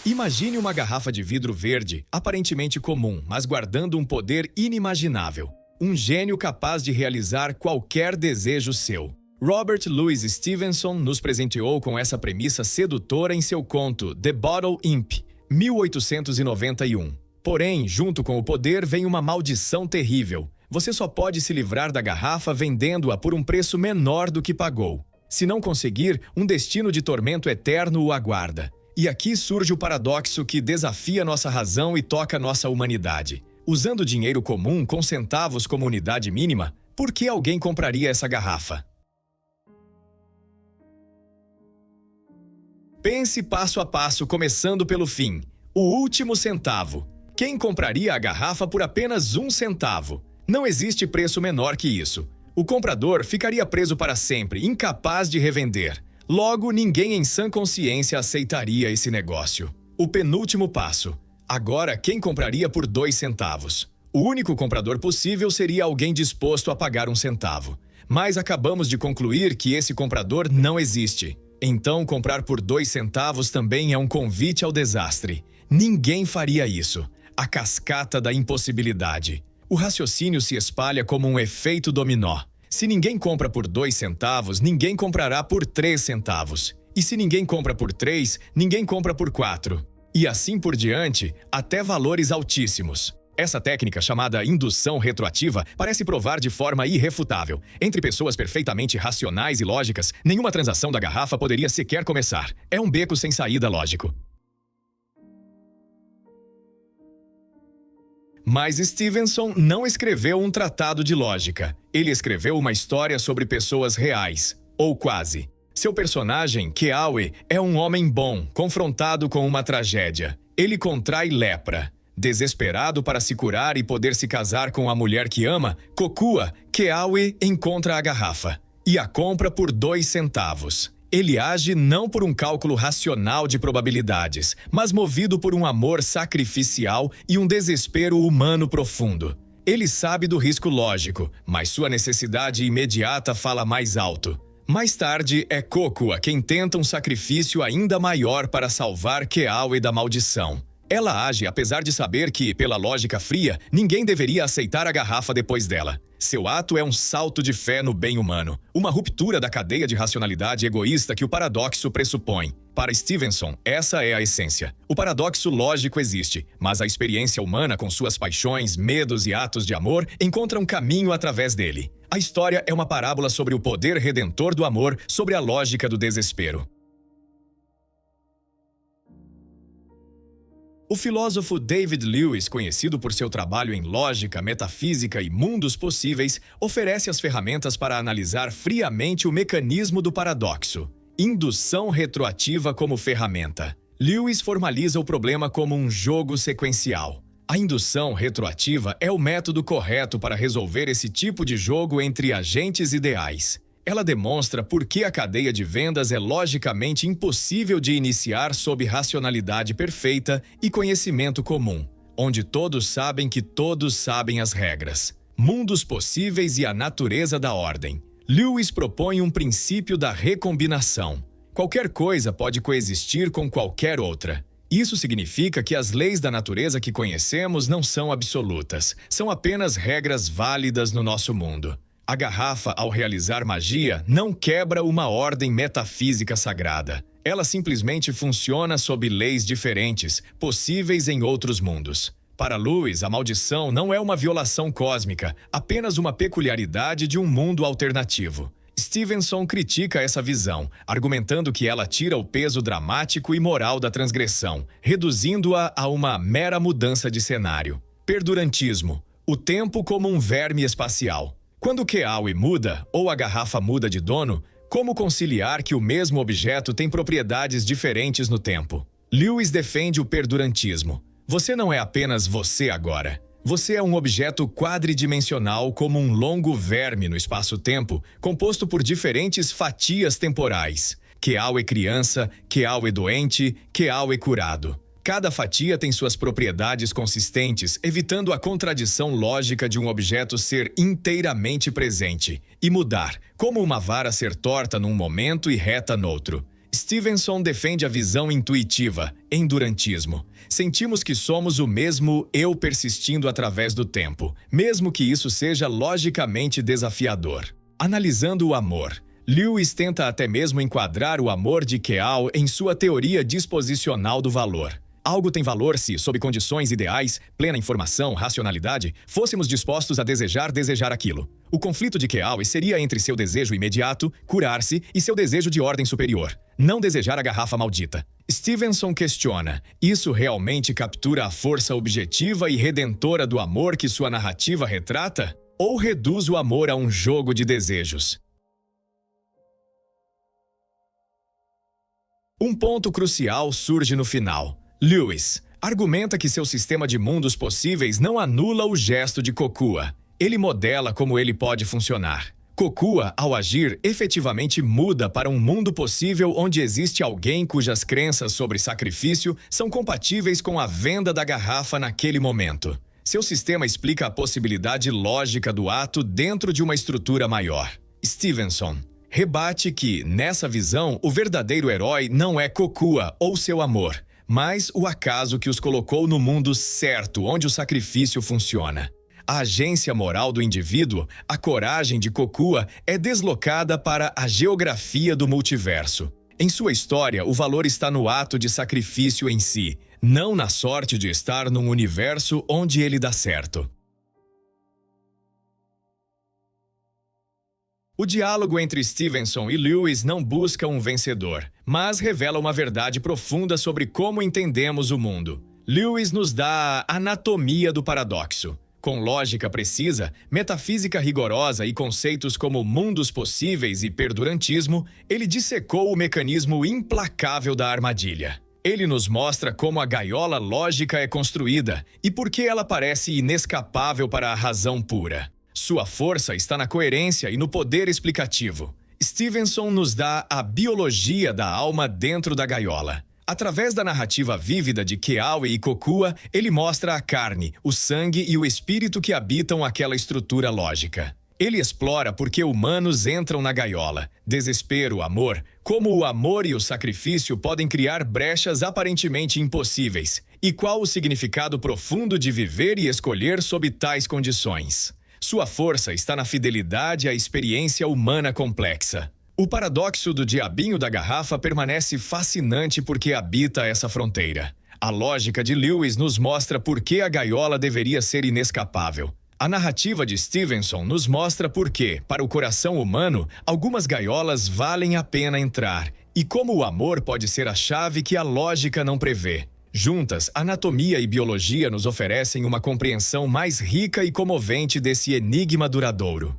Imagine uma garrafa de vidro verde, aparentemente comum, mas guardando um poder inimaginável. Um gênio capaz de realizar qualquer desejo seu. Robert Louis Stevenson nos presenteou com essa premissa sedutora em seu conto The Bottle Imp, 1891. Porém, junto com o poder vem uma maldição terrível. Você só pode se livrar da garrafa vendendo-a por um preço menor do que pagou. Se não conseguir, um destino de tormento eterno o aguarda. E aqui surge o paradoxo que desafia nossa razão e toca nossa humanidade. Usando dinheiro comum com centavos como unidade mínima, por que alguém compraria essa garrafa? Pense passo a passo, começando pelo fim. O último centavo. Quem compraria a garrafa por apenas 1 centavo? Não existe preço menor que isso. O comprador ficaria preso para sempre, incapaz de revender. Logo, ninguém em sã consciência aceitaria esse negócio. O penúltimo passo. Agora, quem compraria por 2 centavos? O único comprador possível seria alguém disposto a pagar 1 centavo. Mas acabamos de concluir que esse comprador não existe. Então, comprar por 2 centavos também é um convite ao desastre. Ninguém faria isso. A cascata da impossibilidade. O raciocínio se espalha como um efeito dominó. Se ninguém compra por 2 centavos, ninguém comprará por 3 centavos. E se ninguém compra por 3, ninguém compra por 4. E assim por diante, até valores altíssimos. Essa técnica, chamada indução retroativa, parece provar de forma irrefutável. Entre pessoas perfeitamente racionais e lógicas, nenhuma transação da garrafa poderia sequer começar. É um beco sem saída lógico. Mas Stevenson não escreveu um tratado de lógica. Ele escreveu uma história sobre pessoas reais, ou quase. Seu personagem, Keawe, é um homem bom, confrontado com uma tragédia. Ele contrai lepra. Desesperado para se curar e poder se casar com a mulher que ama, Kokua, Keawe encontra a garrafa e a compra por 2 centavos. Ele age não por um cálculo racional de probabilidades, mas movido por um amor sacrificial e um desespero humano profundo. Ele sabe do risco lógico, mas sua necessidade imediata fala mais alto. Mais tarde, é Kokua quem tenta um sacrifício ainda maior para salvar Keawe da maldição. Ela age apesar de saber que, pela lógica fria, ninguém deveria aceitar a garrafa depois dela. Seu ato é um salto de fé no bem humano, uma ruptura da cadeia de racionalidade egoísta que o paradoxo pressupõe. Para Stevenson, essa é a essência. O paradoxo lógico existe, mas a experiência humana, com suas paixões, medos e atos de amor, encontra um caminho através dele. A história é uma parábola sobre o poder redentor do amor, sobre a lógica do desespero. O filósofo David Lewis, conhecido por seu trabalho em lógica, metafísica e mundos possíveis, oferece as ferramentas para analisar friamente o mecanismo do paradoxo. Indução retroativa como ferramenta. Lewis formaliza o problema como um jogo sequencial. A indução retroativa é o método correto para resolver esse tipo de jogo entre agentes ideais. Ela demonstra por que a cadeia de vendas é logicamente impossível de iniciar sob racionalidade perfeita e conhecimento comum, onde todos sabem que todos sabem as regras. Mundos possíveis e a natureza da ordem. Lewis propõe um princípio da recombinação. Qualquer coisa pode coexistir com qualquer outra. Isso significa que as leis da natureza que conhecemos não são absolutas, são apenas regras válidas no nosso mundo. A garrafa, ao realizar magia, não quebra uma ordem metafísica sagrada. Ela simplesmente funciona sob leis diferentes, possíveis em outros mundos. Para Lewis, a maldição não é uma violação cósmica, apenas uma peculiaridade de um mundo alternativo. Stevenson critica essa visão, argumentando que ela tira o peso dramático e moral da transgressão, reduzindo-a a uma mera mudança de cenário. Perdurantismo. O tempo como um verme espacial. Quando Keawe muda, ou a garrafa muda de dono, como conciliar que o mesmo objeto tem propriedades diferentes no tempo? Lewis defende o perdurantismo. Você não é apenas você agora. Você é um objeto quadridimensional como um longo verme no espaço-tempo, composto por diferentes fatias temporais. Keawe criança, Keawe doente, Keawe curado. Cada fatia tem suas propriedades consistentes, evitando a contradição lógica de um objeto ser inteiramente presente e mudar, como uma vara ser torta num momento e reta noutro. Stevenson defende a visão intuitiva, endurantismo. Sentimos que somos o mesmo eu persistindo através do tempo, mesmo que isso seja logicamente desafiador. Analisando o amor, Lewis tenta até mesmo enquadrar o amor de Keall em sua teoria disposicional do valor. Algo tem valor se, sob condições ideais, plena informação, racionalidade, fôssemos dispostos a desejar aquilo. O conflito de Keall seria entre seu desejo imediato, curar-se, e seu desejo de ordem superior, não desejar a garrafa maldita. Stevenson questiona: isso realmente captura a força objetiva e redentora do amor que sua narrativa retrata? Ou reduz o amor a um jogo de desejos? Um ponto crucial surge no final. Lewis argumenta que seu sistema de mundos possíveis não anula o gesto de Kokua. Ele modela como ele pode funcionar. Kokua, ao agir, efetivamente muda para um mundo possível onde existe alguém cujas crenças sobre sacrifício são compatíveis com a venda da garrafa naquele momento. Seu sistema explica a possibilidade lógica do ato dentro de uma estrutura maior. Stevenson rebate que, nessa visão, o verdadeiro herói não é Kokua ou seu amor, mas o acaso que os colocou no mundo certo, onde o sacrifício funciona. A agência moral do indivíduo, a coragem de Kokua, é deslocada para a geografia do multiverso. Em sua história, o valor está no ato de sacrifício em si, não na sorte de estar num universo onde ele dá certo. O diálogo entre Stevenson e Lewis não busca um vencedor, mas revela uma verdade profunda sobre como entendemos o mundo. Lewis nos dá a anatomia do paradoxo. Com lógica precisa, metafísica rigorosa e conceitos como mundos possíveis e perdurantismo, ele dissecou o mecanismo implacável da armadilha. Ele nos mostra como a gaiola lógica é construída e por que ela parece inescapável para a razão pura. Sua força está na coerência e no poder explicativo. Stevenson nos dá a biologia da alma dentro da gaiola. Através da narrativa vívida de Keall e Kokua, ele mostra a carne, o sangue e o espírito que habitam aquela estrutura lógica. Ele explora por que humanos entram na gaiola, desespero, amor, como o amor e o sacrifício podem criar brechas aparentemente impossíveis, e qual o significado profundo de viver e escolher sob tais condições. Sua força está na fidelidade à experiência humana complexa. O paradoxo do diabinho da garrafa permanece fascinante porque habita essa fronteira. A lógica de Lewis nos mostra por que a gaiola deveria ser inescapável. A narrativa de Stevenson nos mostra por que, para o coração humano, algumas gaiolas valem a pena entrar, e como o amor pode ser a chave que a lógica não prevê. Juntas, anatomia e biologia nos oferecem uma compreensão mais rica e comovente desse enigma duradouro.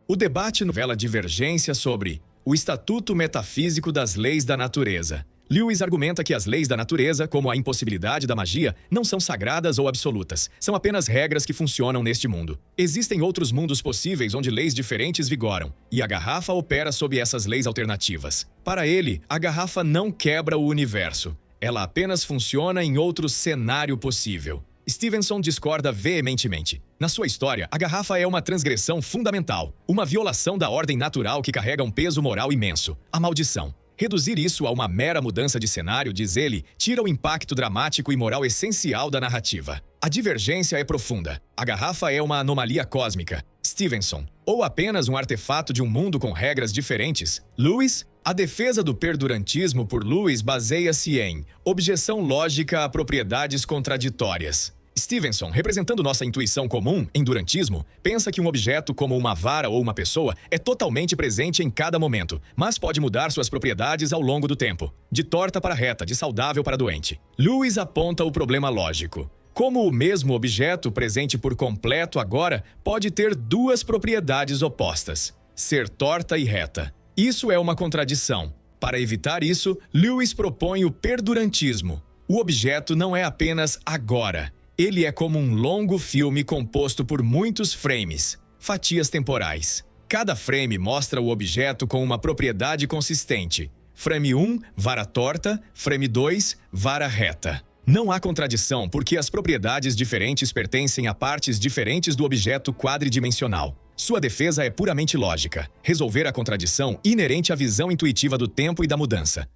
O debate revela divergência sobre o estatuto metafísico das leis da natureza. Lewis argumenta que as leis da natureza, como a impossibilidade da magia, não são sagradas ou absolutas, são apenas regras que funcionam neste mundo. Existem outros mundos possíveis onde leis diferentes vigoram, e a garrafa opera sob essas leis alternativas. Para ele, a garrafa não quebra o universo. Ela apenas funciona em outro cenário possível. Stevenson discorda veementemente. Na sua história, a garrafa é uma transgressão fundamental, uma violação da ordem natural que carrega um peso moral imenso, a maldição. Reduzir isso a uma mera mudança de cenário, diz ele, tira o impacto dramático e moral essencial da narrativa. A divergência é profunda. A garrafa é uma anomalia cósmica. Stevenson, ou apenas um artefato de um mundo com regras diferentes. Lewis, a defesa do perdurantismo por Lewis baseia-se em objeção lógica a propriedades contraditórias. Stevenson, representando nossa intuição comum, endurantismo, pensa que um objeto como uma vara ou uma pessoa é totalmente presente em cada momento, mas pode mudar suas propriedades ao longo do tempo, de torta para reta, de saudável para doente. Lewis aponta o problema lógico. Como o mesmo objeto, presente por completo agora, pode ter duas propriedades opostas, ser torta e reta. Isso é uma contradição. Para evitar isso, Lewis propõe o perdurantismo. O objeto não é apenas agora. Ele é como um longo filme composto por muitos frames, fatias temporais. Cada frame mostra o objeto com uma propriedade consistente. Frame 1, vara torta. Frame 2, vara reta. Não há contradição porque as propriedades diferentes pertencem a partes diferentes do objeto quadridimensional. Sua defesa é puramente lógica, resolver a contradição inerente à visão intuitiva do tempo e da mudança.